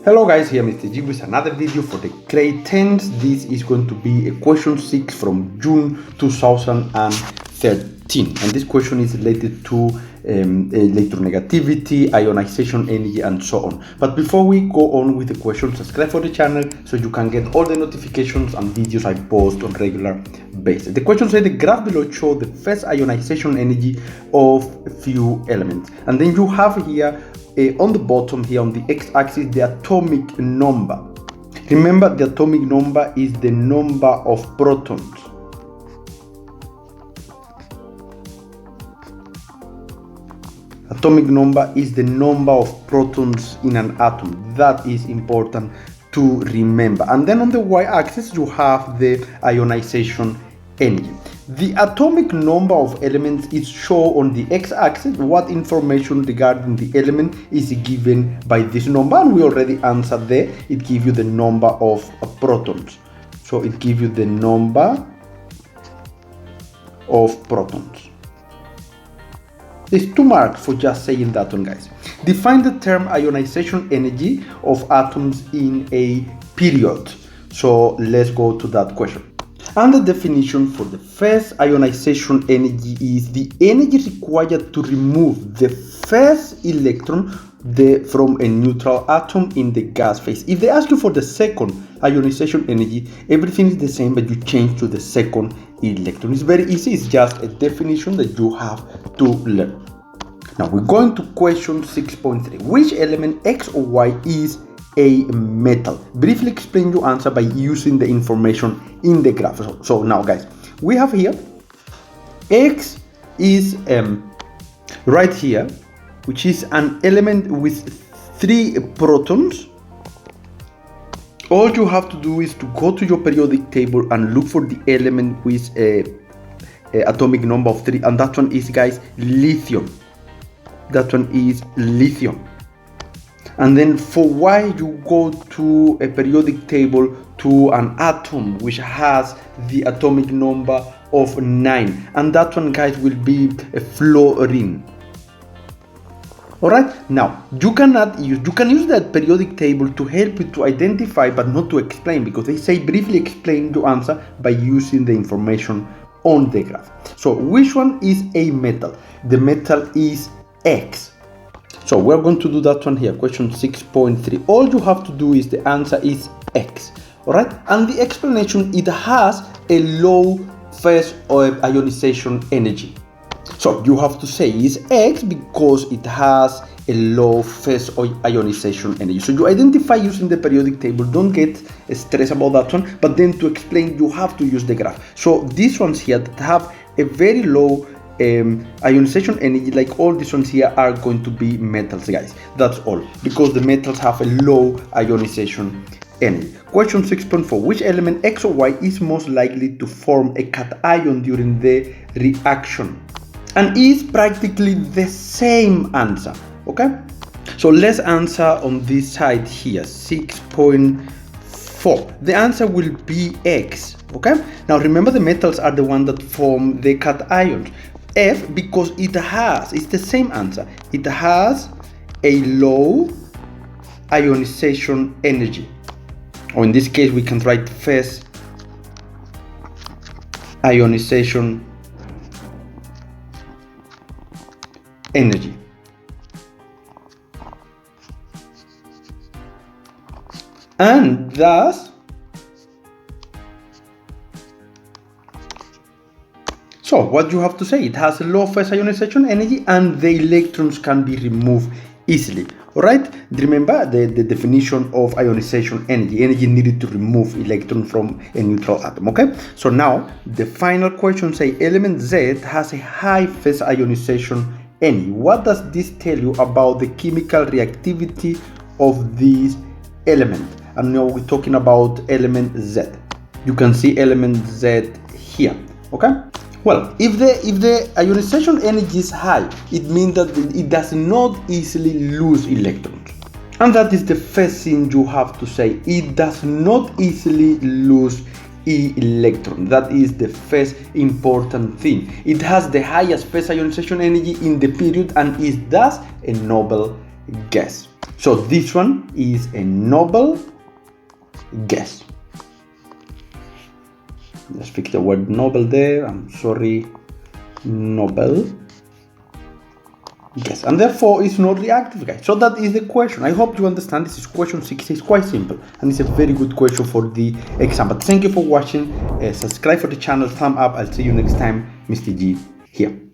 Hello guys, here Mr. G with another video for the grade 10s. This is going to be a question 6 from June 2013, and this question is related to electronegativity, ionization energy, and so on. But before we go on with the question, subscribe for the channel so you can get all the notifications and videos I post on regular basis. The question says the graph below shows the first ionization energy of a few elements, and then you have here on the bottom here on the x-axis the atomic number. Remember, the atomic number is the number of protons. Atomic number is the number of protons in an atom. That is important to remember. And then on the y-axis you have the ionization energy. The atomic number of elements is shown on the x-axis. What information regarding the element is given by this number? And we already answered there. It gives you the number of protons. So it gives you the number of protons. There's 2 marks for just saying that one, guys. Define the term ionization energy of atoms in a period. So let's go to that question. And the definition for the first ionization energy is the energy required to remove the first electron from a neutral atom in the gas phase. If they ask you for the second ionization energy, everything is the same, but you change to the second electron. It's very easy. It's just a definition that you have to learn. Now we're going to question 6.3. Which element X or Y is a metal? Briefly explain your answer by using the information in the graph. So now guys, we have here X is right here, which is an element with 3 protons. All you have to do is to go to your periodic table and look for the element with a atomic number of 3, and that one is, guys, lithium. That one is lithium. And then for Y, you go to a periodic table to an atom which has the atomic number of 9, and that one, guys, will be a fluorine. Alright, now you can use that periodic table to help you to identify but not to explain, because they say briefly explain your answer by using the information on the graph. So which one is a metal? The metal is X. So we're going to do that one here, question 6.3. All you have to do is the answer is X. Alright, and the explanation, it has a low phase of ionization energy. So you have to say is X because it has a low phase of ionization energy. So you identify using the periodic table. Don't get stressed about that one, but then to explain you have to use the graph. So these ones here that have a very low ionization energy, like all these ones here, are going to be metals, guys. That's all, because the metals have a low ionization energy. Question 6.4. Which element X or Y is most likely to form a cation during the reaction? And is practically the same answer. Okay, so let's answer on this side here, 6.4. the answer will be X. Okay, now remember the metals are the one that form the cations. F, because it's the same answer, it has a low ionization energy, or in this case we can write first ionization energy. And thus, so what you have to say, it has a low phase ionization energy and the electrons can be removed easily. Alright, remember the definition of ionization energy needed to remove electron from a neutral atom. Okay, so now the final question say element Z has a high phase ionization energy. What does this tell you about the chemical reactivity of this element? And now we're talking about element Z. You can see element Z here. Okay, well, if the ionization energy is high, it means that it does not easily lose electrons. And that is the first thing you have to say. It does not easily lose electron. That is the first important thing. It has the highest phase ionization energy in the period and is thus a noble gas. So this one is a noble guess. Let's fix the word noble there. I'm sorry. Noble guess. And therefore it's not reactive, guys. So that is the question. I hope you understand. This is question 6. It's quite simple. And it's a very good question for the exam. But thank you for watching. Subscribe for the channel. Thumb up. I'll see you next time. Mr. G here.